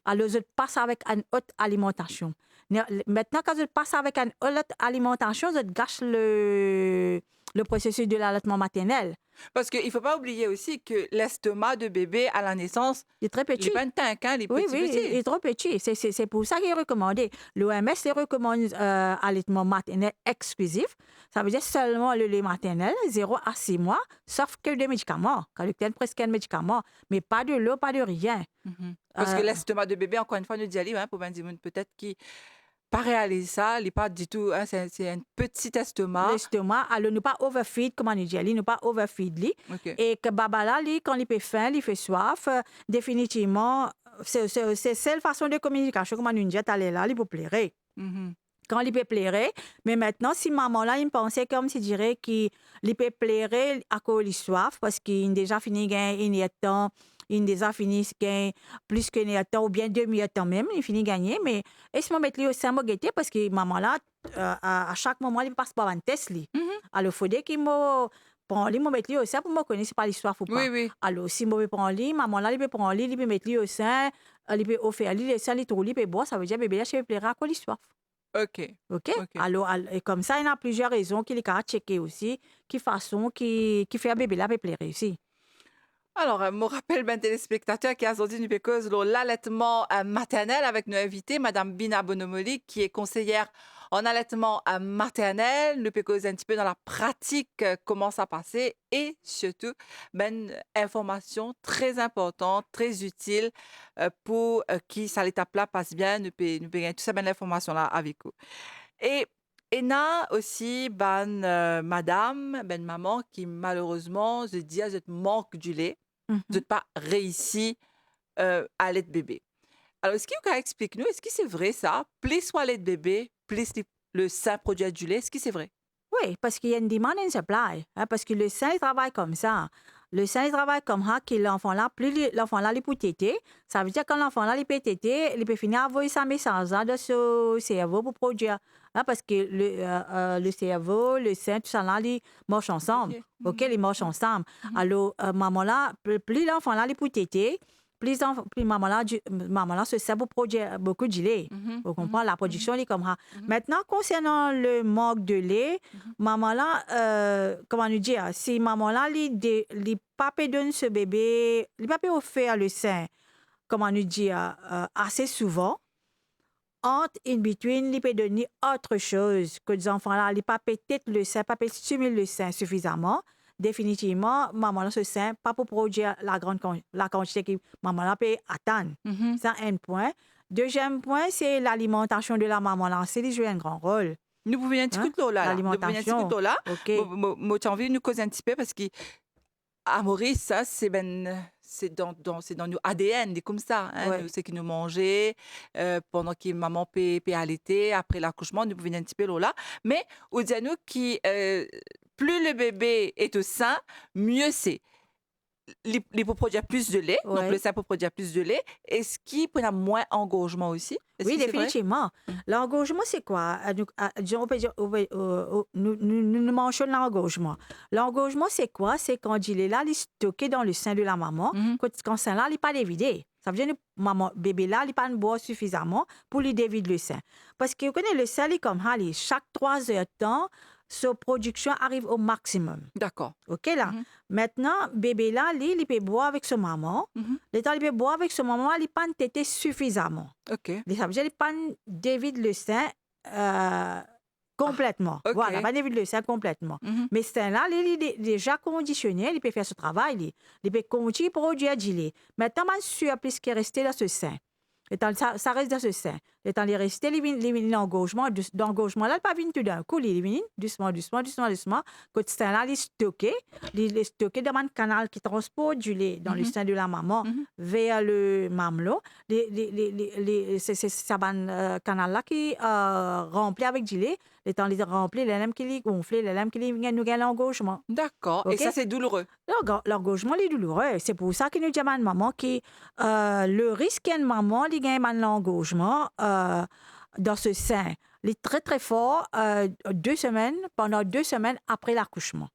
Alors, je passe avec une autre alimentation. Maintenant, quand je passe avec une autre alimentation, je gâche le processus de l'allaitement maternel. Parce qu'il ne faut pas oublier aussi que l'estomac de bébé à la naissance, il est très petit. Il n'est pas un tank, il est petit. Il est trop petit. C'est pour ça qu'il est recommandé. L'OMS recommande allaitement maternel exclusif. Ça veut dire seulement le lait maternel, 0 à 6 mois, sauf que des médicaments. Quand il tient presque un médicament, mais pas de l'eau, pas de rien. Parce que l'estomac de bébé, encore une fois, nous dit, pour ben peut-être qu'il pas réaliser ça, il n'est pas du tout, hein, c'est un petit estomac. L'estomac, alors ne pas overfeed, comment on dit, ne pas overfeed li. OK. Et que baba là, lui, quand il fait faim, il fait soif, définitivement, c'est la seule façon de communication, comment on dit, aller là, il peut pleurer. Mhm. Quand il peut pleurer, mais maintenant, si maman là, il pensait comme si dirait qu'il peut pleurer à cause de soif, parce qu'il a déjà fini gagner temps, il a déjà fini gagner plus que temps, ou bien demi-temps même, il finit gagner, mais est-ce que mettre lui au sein de parce que maman là, à chaque moment, il passe par un test. Li. Mhm. Alors, il faudrait qu'il me prend lui, me mettre lui au sein pour me connaître si pas l'histoire ou pas. Oui, oui. Alors, si je prends lui, maman là, il peut prendre lui, il peut mettre lui au sein, il peut offrir lui, le sein, il trouve lui, il peut boire, ça veut dire bébé là, je vais pleurer à cause de l'histoire. OK. OK? OK. Alors, et comme ça, il y a plusieurs raisons qu'il est à checker aussi, qui façon qui fait un bébé là peut pleurer aussi. Alors, me rappelle ben téléspectateurs qui a sorti une cause l'allaitement maternel avec nos invités, Madame Bina Bonomoli, qui est conseillère en allaitement maternel, nous cause un petit peu dans la pratique comment ça passait et surtout ben information très importante, très utile pour qui ça l'étape là passe bien, nous peut gagner tout ça ben l'information là avec vous. Et et na aussi ben madame, ben maman qui malheureusement je dis elle manque du lait de Mhm. ne pas réussi à l'aide bébé. Alors, est-ce que vous pouvez expliquer nous, est-ce que c'est vrai ça? Plus soit l'aide bébé, plus le sein produit du lait, est-ce que c'est vrai? Oui, parce qu'il y a une demande et une supply. Hein, parce que le sein, il travaille comme ça. Le sein, il travaille comme ça, que l'enfant là, l'enfant là, il peut téter. Ça veut dire que quand l'enfant là, il peut téter, il peut finir à envoyer sa message là, de ce cerveau pour produire. Hein, parce que le cerveau, le sein, tout ça là, ils marchent ensemble. Associé. OK, Mhm, ils marchent mhm, ensemble. mhm. Alors, maman là, plus l'enfant là, il peut téter, plus maman là se sert pour produire beaucoup de lait. Mhm, Vous mhm, comprenez? La mhm, production, elle est comme ça. mhm, Maintenant, concernant le manque de lait, mhm. maman là, comment nous dire, si maman là, les pape donne ce bébé, les pape offert le sein, comment nous dire, assez souvent, entre in between, il peut donner autre chose que des enfants là, les pape peut-être le sein, pape stimuler le sein suffisamment. Définitivement, maman là, ce sein, pas pour produire la quantité que maman là peut attendre. Mhm. Ça, un point. Deuxième point, c'est l'alimentation de la maman là. C'est joue un grand rôle. Nous pouvons un petit coup Hein? de l'eau là. Nous pouvons un petit coup de L'alimentation. l'eau là. OK. Moi, j'ai envie de nous causer un petit peu parce que à Maurice, ça, c'est ben, c'est dans nos ADN, c'est comme ça. Hein, nous, Ouais. c'est que nous mangeons pendant que maman peut allaiter, après l'accouchement, nous pouvons un petit peu l'eau là. Mais, on dit à nous qui, plus le bébé est au sein, mieux c'est. Les pour produire plus de lait, donc le Ouais. sein pour produire plus de lait. Est-ce qu'il peut y avoir moins engorgement aussi? Est-ce Oui, que c'est vrai? définitivement. Mm. L'engorgement, c'est quoi? Disons, on peut dire, nous mentionnons l'engorgement. L'engorgement, c'est quoi? C'est quand il est là, il est stocké dans le sein de la maman. Mhm. Quand le sein là, il n'est pas dévidé. Ça veut dire que maman, bébé là, il n'est pas boire suffisamment pour lui dévider le sein. Parce que vous connaissez, le sein, il est comme ça, chaque 3 heures de temps, sa production arrive au maximum. D'accord. OK, là. Mhm. Maintenant, bébé là, lui, il peut boire avec sa maman. Mhm. Le temps il peut boire avec sa maman, il pas tété suffisamment. OK. Ça veut dire qu'il pas dévide le sein euh, complètement. OK. Voilà, pas dévide le sein complètement. Mhm. Mais ce sein là, il est déjà conditionné, il peut faire ce travail, il peut continuer à produire du lait. Maintenant, man surplus qui est resté dans ce sein. Le temps, ça reste dans ce sein. Le temps, il est resté, l'engorgement, d'engorgement là, il pas venu tout d'un coup, il vient doucement, doucement, doucement, doucement. Quand ce sein là, il est stocké dans un canal qui transporte du lait dans le Mhm. sein de la maman Mhm. vers le mamelon. C'est ce canal là qui rempli avec du lait. Le temps, il est rempli, les lames qui est gonflé, les lames qui nous gagnent l'engorgement. D'accord. Et OK? ça, c'est douloureux. L'engorgement est douloureux. C'est pour ça que nous disons à une maman que le risque qu'une maman il gagne l'engorgement dans ce sein, il est très très fort pendant 2 semaines après l'accouchement.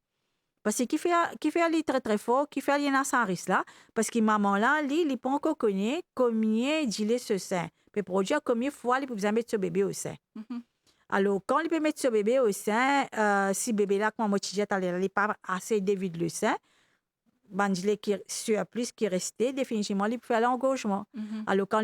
Parce que qui fait aller très très fort, qui fait aller dans ce risque là, parce que maman là, il n'est pas encore connu combien il est ce sein. Il peut produire combien de fois il peut mettre ce bébé au sein. Mhm. Alors, quand il peut mettre ce bébé au sein, si bébé là, comme moi, il n'est pas assez dévide le sein, bandile qui surplus qui restait définitivement il peut faire l'engorgement. Mhm. Alors quand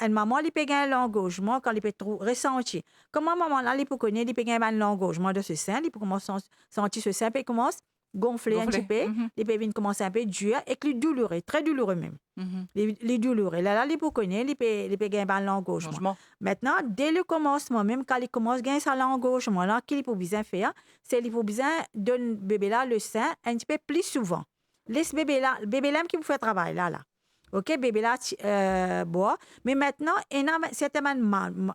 une maman il peut gagner l'engorgement quand il peut ressentir comment maman là il peut connaître il peut gagner l'engorgement de ce sein il peut commencer sentir ce sein puis il commence gonfler un petit Gonfler. peu, les pévines commencent un peu dur et que les douloureux, très douloureux même. Mhm. Les douloureux. Là, les pour connaître, les pévines ban l'engorgement. Changement. Maintenant, dès le commencement, même quand il commence à gagner ça l'engorgement, là, qu'il faut bien faire, c'est qu'il faut bien donner bébé là le sein un petit peu plus souvent. Laisse le bébé là qui vous fait travail là. OK, bébé là boit. Mais maintenant, il y a certaines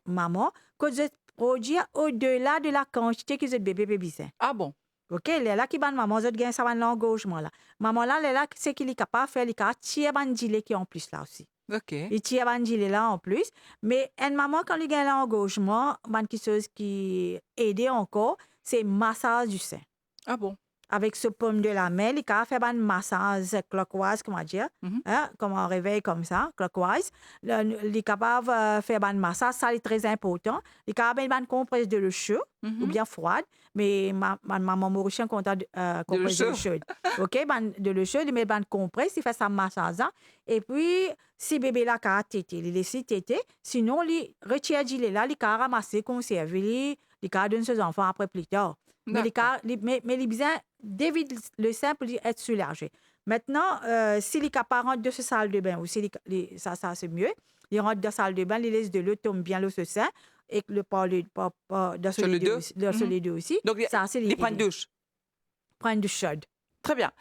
mamans que je produis au-delà de la quantité que ce bébé peut besoin. Ah bon? OK, les là qui ban maman, je gagne ça van l'engorgement là. Maman là, les là, c'est qu'il est capable de faire, il a tirer ban gilet qui est en plus là aussi. OK. Il tire ban gilet là en plus. Mais une maman, quand il gagne l'engorgement, quelque chose qui aide encore, c'est massage du sein. Ah bon? Avec ce paume de la main, il a fait un massage clockwise, comment dire, Mhm. comme on réveille comme ça, clockwise. Il est capable de faire un massage, ça c'est très important. Il est capable de faire une compresse de l'eau chaude ou Mhm. bien froide, mais ma maman mauricienne compte compresse de l'eau chaude. OK, de l'eau chaude, il met une compresse, il fait ça massage. Et puis, si bébé là a tété, il laisse tété, sinon, il retire du lait là, il a ramassé, conservé, il a donné ses enfants après plus tard. Mais les besoin d'éviter le sein pour être soulagé. Maintenant, s'il est capable de rentrer de sa salle de bain, ou ça c'est mieux, il rentre dans la salle de bain, il laisse de l'eau, tombe bien l'eau sur sein, et que le dans Sur le dos. sur les deux aussi. Donc, Ça, c'est il prend une douche. Prendre du chaud. Très bien.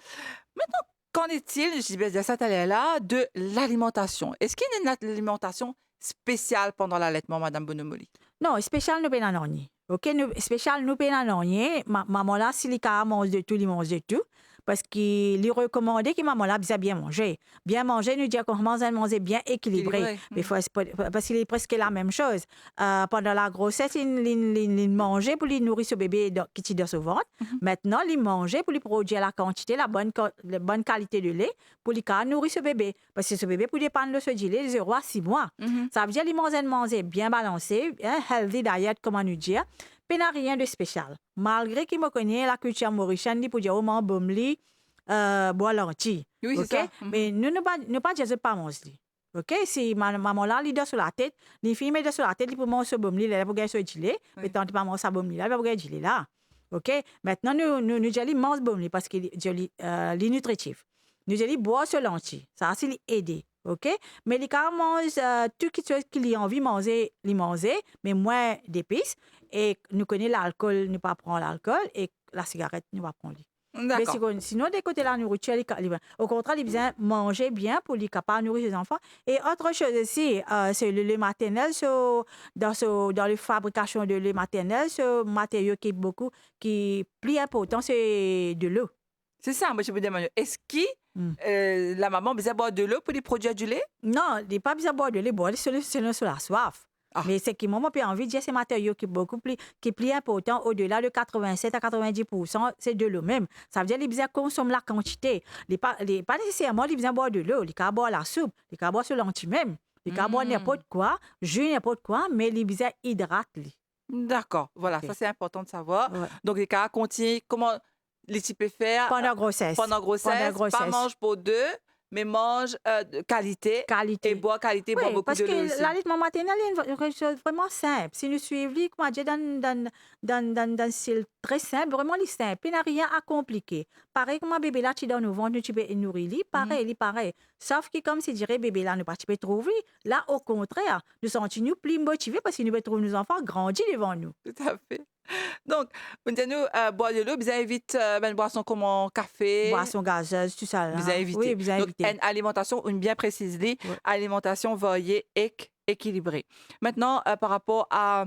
Maintenant, qu'en est-il, je dis ça là, de l'alimentation? Est-ce qu'il y a une alimentation spéciale pendant l'allaitement, Madame Bonomoli? Non, spécial nous pénal rien. OK, spécial nous pénal rien. Maman là, si les cas mange de tout, il mange de tout. Parce qu'il est recommandé que maman là bien manger. Bien manger, nous dit qu'on commence à manger bien équilibré. Mais parce qu'il est presque la même chose. Pendant la grossesse, il mangeait pour lui nourrir ce bébé qui est dans son ventre. Maintenant, il mangeait pour lui produire la quantité, la bonne qualité de lait pour lui nourrir ce bébé. Parce que ce bébé, pour dépendre de ce lait, il 0 à 6 mois. Ça veut dire qu'il manger bien balancé, healthy diet, comment nous dire. Il n'y a rien de spécial. Malgré qu'il me connaît la culture mauricienne, il peut dire au moins bon li, bois lentilles. Oui, c'est Okay? ça. Mais nous ne pas dire pas manger. OK? Si maman là, il sur la tête, les filles mettent sur la tête, il peut manger ce bon li, il peut gagner ce gilet. Mais tant qu'il pas manger ça bon li, là, il va gagner gilet là. OK? Maintenant, nous disons mange bon li parce qu'il est nutritif. Nous disons bois ce lentilles. Ça, c'est aider. OK? Mais les cas mange tout ce qu'il a envie de manger, il manger, mais moins d'épices. Et nous connaissons l'alcool, nous pas prendre l'alcool, et la cigarette, nous pas prendre. Mais D'accord. sinon, des côtés la nourriture, au contraire, il besoin manger bien pour les capables de nourrir ses enfants. Et autre chose aussi, c'est le lait maternel, dans la fabrication de lait maternel, ce matériau qui est plus important, c'est de l'eau. C'est ça, moi je me demande, est-ce que la maman a besoin de boire de l'eau pour lui produire du lait? Non, il n'est pas besoin de boire de lait, boire sur la soif. Ah. Mais c'est que maman a envie de dire ces matériaux qui est plus important au-delà de 87 à 90%, c'est de l'eau même. Ça veut dire qu'il consomme la quantité. Il pas nécessairement il besoin boire de l'eau, il peut boire la soupe, il peut boire ce lentilles même, il peut boire n'importe quoi, jus n'importe quoi, mais il besoin hydrate. D'accord, voilà, Ok. ça c'est important de savoir. Ouais. Donc les cas continue, comment les types peuvent faire Pendant la grossesse. pendant grossesse, pas mange pour deux, mais mange de qualité Qualité. et bois qualité, bois Oui, beaucoup parce de l'eau aussi. que l'allaitement maternel est une chose vraiment simple. Si nous suivons, comment dire, dans un style très simple, vraiment les simple, il n'y a rien à compliquer. Pareil comme un bébé là, tu donnes au ventre, tu peux nourrir, pareil. Sauf que comme si dirait bébé là, nous pas peux trouver. Là, au contraire, nous sommes plus motivés parce que nous trouvons nos enfants grandir devant nous. Tout à fait. Donc, vous nous boire de l'eau, bien évite une boisson comme café. Boisson gazeuse, tout ça là. Bien éviter. Oui, bien Donc, éviter. une alimentation, une bien précise, Ouais. alimentation variée et équilibrée. Maintenant, par rapport à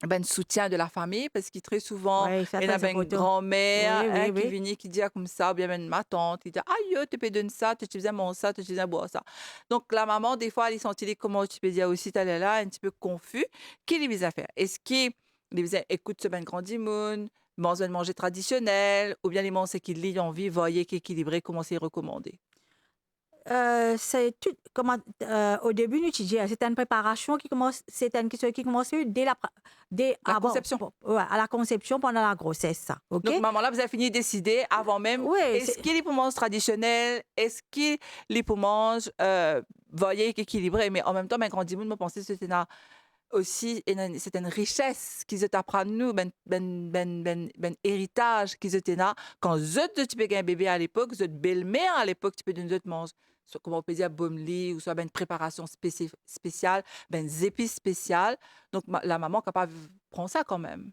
ben soutien de la famille, parce que très souvent, Oui, ça il y a très une important. grand-mère Oui, qui oui. vient, qui dit comme ça, ou bien même ma tante, qui dit aïe, tu peux donner ça, tu faisais mon ça, tu faisais boire ça. Donc, la maman, des fois, elle est sentie comment tu peux dire aussi, elle est là, un petit peu confus. Qu'est-ce qu'il à faire? Est-ce qu'il disait écoute, ce ben grand dimoun, mange un manger traditionnel, ou bien les manger c'est qu'il lit envie, voyez qu'équilibré, comment c'est recommandé? C'est tout, au début, nous disons, c'est une préparation qui commence, c'est une question qui commence dès La avant, conception. ouais, à la conception pendant la grossesse, ça, ok? Donc, maman, là, vous avez fini de décider avant même. Oui, Est-ce qu'il est pour manger traditionnel? Est-ce qu'il est pour manger, voyez, équilibré? Mais en même temps, ma grande dimoun me pensait que c'était aussi c'est une richesse qu'ils ont apprendre nous ben héritage qu'ils ont là quand zut tu peux un bébé à l'époque zut belle-mère à l'époque tu peux d'une autre manger soit comment on peut dire bomli ou soit ben une préparation spéciale ben des épices spéciales donc la maman capable prend ça quand même.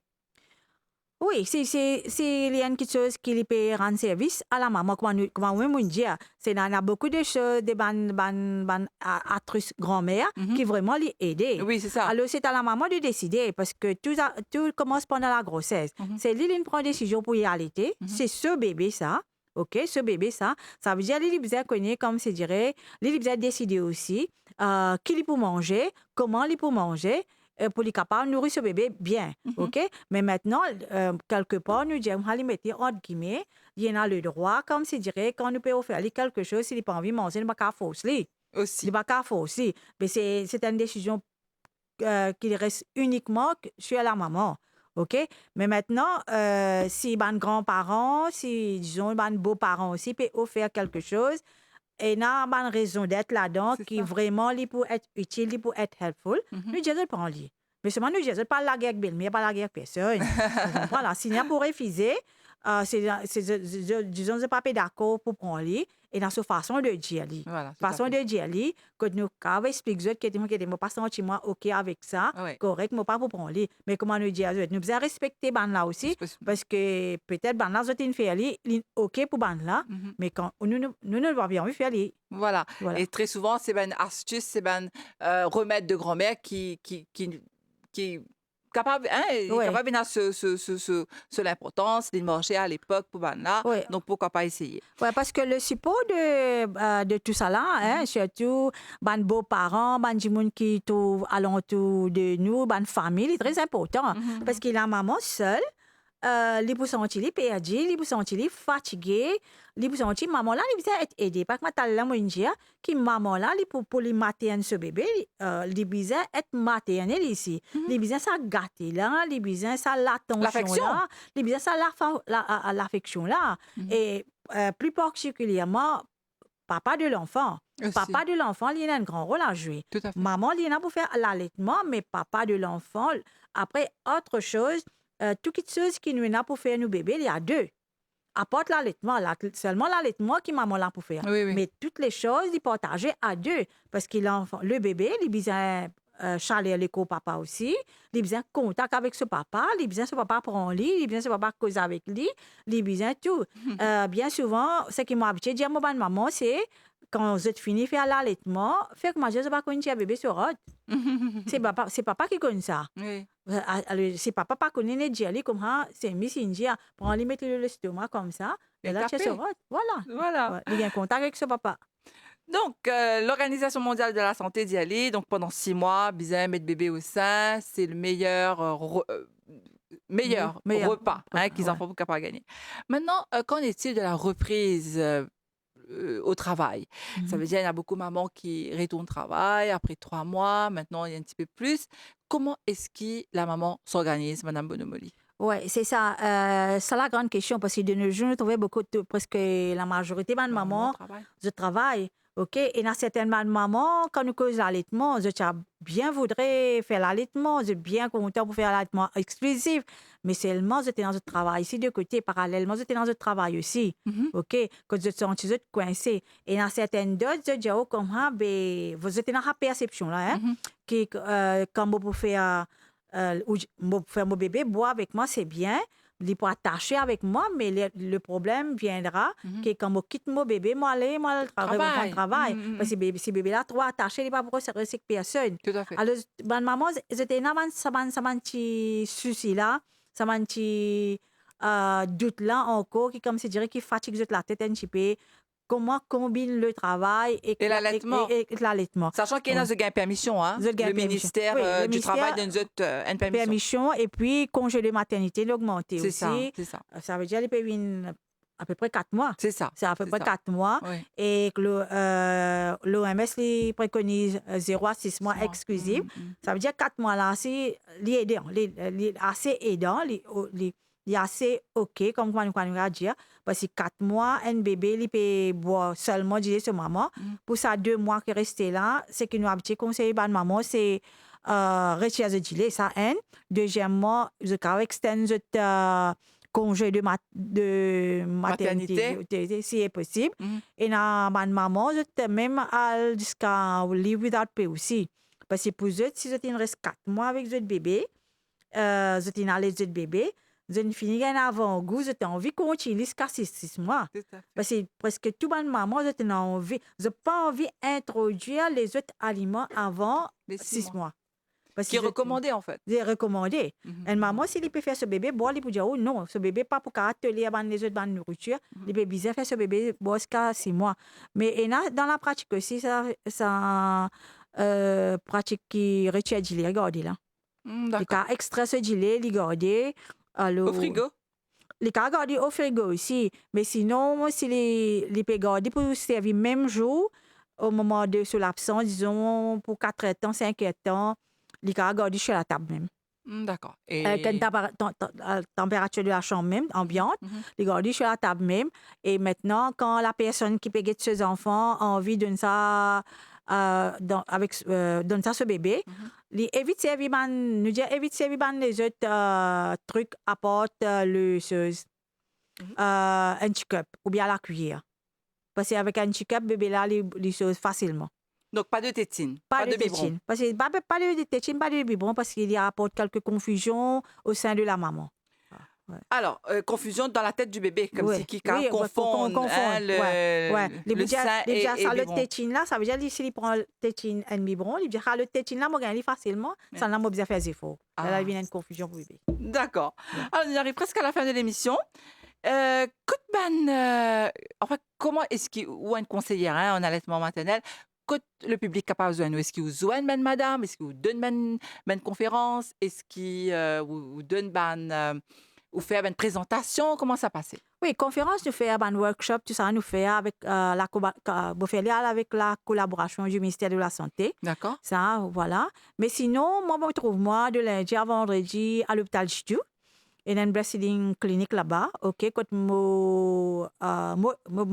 Oui, c'est il y a une chose qui lui peut rendre service à la maman, comme on dit. C'est il y a beaucoup de choses, des actrices grand-mère Mhm. qui vraiment les aident. Oui, c'est ça. Alors, c'est à la maman de décider parce que tout commence pendant la grossesse. Mhm. C'est lui qui prend une décision pour y allaiter. Mhm. C'est ce bébé, ça. OK, ce bébé, ça veut dire qu'il a besoin de connaître, comme c'est dirait, il a besoin de décider aussi qui il peut manger, comment il peut manger, pour lui capable de nourrir ce bébé bien. Mhm. OK? Mais maintenant, quelque part, nous disons, on mettre entre guillemets, il a le droit, comme c'est dirait, quand nous pouvons faire quelque chose, s'il n'a pas envie de manger, il ne va pas forcer. Il Aussi. ne va pas forcer. Mais c'est une décision qui reste uniquement sur la maman. OK? Mais maintenant, si les grands-parents, si, disons, les beaux-parents aussi peuvent faire quelque chose, et il y a une raison d'être là-dedans C'est qui ça. vraiment lui pour être utile, lui pour être helpful. Mhm. Nous disons pas en lui. Mais seulement nous disons pas la guerre avec belle-mère, pas la guerre avec personne. Vous comprenez là? S'il y a pour refuser, disons, je pas d'accord pour prendre lui. Et dans sa façon de dire lui. Voilà, tout à Façon fait. de dire lui, que nous expliquons que moi pas senti moi OK avec ça, Ouais. correct, moi pas pour prendre lui. Mais comment nous dire, nous devons respecter ban là aussi, C'est possible. parce que peut-être ban là, vous êtes faire lui, OK pour ban là. Mhm. Mais quand nous ne pas bien envie de faire les. Voilà. Voilà. Et très souvent, c'est ben astuce, c'est ben remède de grand-mère qui capable, hein, il est Ouais. capable de l'importance de manger à l'époque pour ben là. Ouais. Donc pourquoi pas essayer. Ouais, parce que le support de tout ça là, hein, surtout ban beaux-parents, ban du monde qui trouve alentour de nous, ban famille, est très important. Mhm. Parce qu'il a maman seule, il peut sentir perdu, il peut sentir fatigué, il peut sentir maman là, il besoin être aidé. Parce que moi, là, moi, dire que maman là, pour lui materner ce bébé, il besoin être maternel ici. Mhm. Il besoin ça gâter là, il besoin ça l'attention L'affection. là, il besoin ça l'affection là. Mhm. Et plus particulièrement, papa de l'enfant. Aussi. Papa de l'enfant, il a un grand rôle à jouer. Tout à fait. Maman, il a pour faire l'allaitement, mais papa de l'enfant, après, autre chose, toutes les choses qui nous a pour faire nos bébés, il y a deux. Apporte l'allaitement, seulement l'allaitement qui maman l'a pour faire. Oui, oui. Mais toutes les choses, il partageait à deux. Parce que le bébé, il a besoin chaler à l'école papa aussi. Il a besoin de contact avec ce papa. Il a besoin de ce papa prendre lui. Il a besoin de ce papa causer avec lui. Il a besoin de tout. Bien souvent, ce qui m'a habitué à dire à maman, c'est quand je finis de faire l'allaitement, fait que moi, je ne sais pas quand un bébé sur route. C'est papa qui connaît ça. Oui. Alors, si papa pas connaît les dialyses comme ça, c'est mis India pour lui mettre le l'estomac comme ça, et Et là tu taper. sur route. Voilà. Voilà. Ouais, il y a un contact avec ce papa. Donc, l'Organisation mondiale de la santé d'y aller, donc pendant 6 mois, bien mettre bébé au sein, c'est le meilleur, meilleur Meilleur repas hein, qu'ils en ouais. font pour capable gagner. Maintenant, qu'en est-il de la reprise au travail? Ça veut dire qu'il y a beaucoup de mamans qui retournent au travail après 3 mois, maintenant il y a un petit peu plus. Comment est-ce que la maman s'organise, Madame Bonomoli? Oui, c'est ça. C'est la grande question parce que de nos jours, nous trouvons beaucoup de, presque la majorité de mamans, je travaille. OK? Et dans certaines mamans, quand nous causons l'allaitement, je bien voudrais faire l'allaitement, je bien content pour faire l'allaitement exclusif, mais seulement j'étais dans le travail. Ici, de côté, parallèlement, j'étais dans le travail aussi. Mhm. OK? Quand je sens que je suis coincé. Et dans certaines d'autres, je dis, oh, comment, ben, vous êtes dans la perception là, hein? Mhm. Qui, quand vous pouvez faire. Faire mon bébé boire avec moi, c'est bien. Il peut attacher avec moi, mais le problème viendra que quand je quitte mon bébé, moi, aller, moi, le travail. Parce que si bébé là trop attaché, il ne va pas recevoir avec personne. Tout à fait. Alors, maman, j'étais dans ça petit souci là, ça m'a petit doute là encore, qui comme c'est dirait qui fatigue la tête un petit peu. Comment combine le travail et l'allaitement. Et l'allaitement. Sachant qu'il y a une permission, hein? Le ministère oui, du Travail donne une permission. Permission et puis congé de maternité l'augmenter aussi. C'est ça. Ça veut dire qu'il peut à peu près 4 mois. C'est ça. C'est à peu près 4 mois. Oui. Et que l'OMS préconise 0 à 6 mois exclusifs. Ça veut dire 4 mois là, c'est assez aidant, il est assez OK, comme on va dire. Parce que 4 mois, un bébé, il peut boire seulement, disait ce maman. Pour ça, 2 mois qui restent là, ce qui nous a habitué conseiller à maman, c'est retire de délai, ça un. Deuxièmement, je vais extendre congé de Maternité. maternité si est possible. Mhm. Et na ma maman, je même jusqu'à leave without pay aussi. Parce que pour eux, si je reste 4 mois avec le bébé, je suis allé le bébé, je ne finis rien avant goût, je envie de continuer jusqu'à 6 mois. Tout à fait. Parce que presque tout le maman, je n'ai pas envie d'introduire les autres aliments avant Les 6 mois. mois. Parce Qui est que recommandé en fait. j'ai recommandé. Mhm. Une maman, s'il peut faire ce bébé, bon, il peut dire, oh non, ce bébé, pas pour atelier les autres de nourriture. Il peut bien faire ce bébé, bon, jusqu'à 6 mois. Mais dans la pratique aussi, ça pratique qui retire du lait, regardez là. Les D'accord. cas extrait ce du lait, les garder. Au Alors, frigo. les cas garder au frigo aussi. Mais sinon, si les peut garder pour servir même jour, au moment de sur l'absence, disons, pour 4 temps, 5 temps, les cas garder sur la table même. D'accord. Avec une Et température de la chambre même, ambiante, Mhm. les garder sur la table même. Et maintenant, quand la personne qui peut guetter ses enfants a envie de donner ça, donne ça à ce bébé, Mhm. évite servir les autres trucs apporte le Mhm. un petit cup ou bien la cuillère. Parce qu'avec un petit cup, bébé là, les choses facilement. Donc pas de tétine, Pas de biberon. tétine. Parce que pas de tétine, pas de biberon, parce qu'il y apporte quelques confusions au sein de la maman. Ouais. Alors, confusion dans la tête du bébé, comme si qui confond confond. le sein et ça, le le biberon. tétine là, ça veut dire s'il prend le tétine et le biberon, il dit le tétine là, moi gagne facilement, ça n'a pas besoin de faire des efforts. Là, il vient une confusion pour le bébé. D'accord. Ouais. Alors, on arrive presque à la fin de l'émission. Enfin, comment est-ce qu'il ou une conseillère en allaitement maternel, que le public capable de nous, est-ce qu'il vous joue madame, est-ce qu'il vous donne une conférence, est-ce qu'il vous donne ou fait une présentation, comment ça passe? Oui, conférence, nous faisons un workshop, tout ça, nous faisons avec avec la collaboration du ministère de la Santé. D'accord. Ça, voilà. Mais sinon, moi, je me trouve de lundi à vendredi à l'hôpital Chitou. Et une breastfeeding clinique là-bas, ok, quand je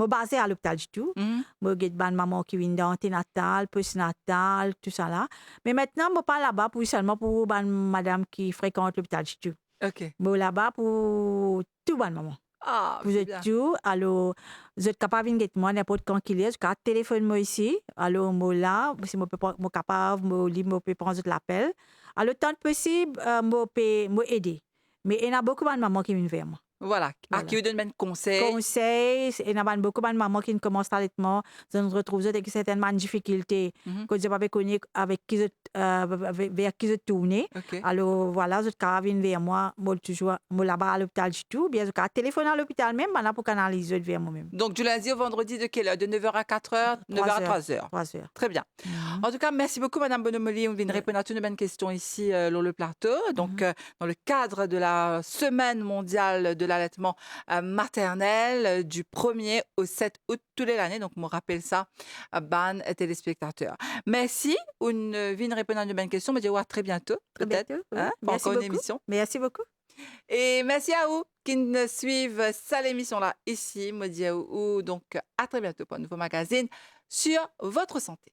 basé à l'hôpital Chitou. Mhm. Je get ban maman qui vient d'anténatal, postnatal, tout ça là. Mais maintenant, je pas là-bas pour seulement pour ban madame qui fréquente l'hôpital Chitou. OK. Je suis là-bas pour tout ban maman. Ah, Vous c'est êtes bien. tout, alors vous êtes capable de moi n'importe quand qu'il est, je téléphone moi ici, alors moi là, si je suis capable, je peux prendre l'appel. Alors tant que possible, je peux aider. Mais il y a beaucoup de mamans qui viennent vers moi. Voilà. Ah, Voilà. qui vous donne un conseil. Conseils, il y a beaucoup de mamans qui commencent l'allaitement, je me retrouve avec certaines difficultés Mhm. que je ne sais pas connu avec qui vers qui je tourne. OK. Alors voilà, je viens vers moi, je toujours là-bas à l'hôpital du tout, bien je téléphone à l'hôpital même, maintenant pour canaliser vers moi-même. Donc, du lundi au vendredi, de quelle heure? De 9h à 4h, 9h à 3h. 3 heures. Très bien. Mhm. En tout cas, merci beaucoup, Madame Bonomoli. On vient de répondre à toutes les bonnes questions ici, sur le plateau. Donc, dans le cadre de la Semaine mondiale de l'allaitement maternel, du 1er au 7 août, tous les années. Donc, je me rappelle ça, ban téléspectateurs. Merci. On vient de répondre à une bonne question. Je dis à très bientôt, Très peut-être. bientôt, oui. Hein, pour Merci encore une beaucoup. émission. Merci beaucoup. Et merci à vous qui nous suivent ça l'émission-là ici. Je dis à vous, donc à très bientôt pour un nouveau magazine sur votre santé.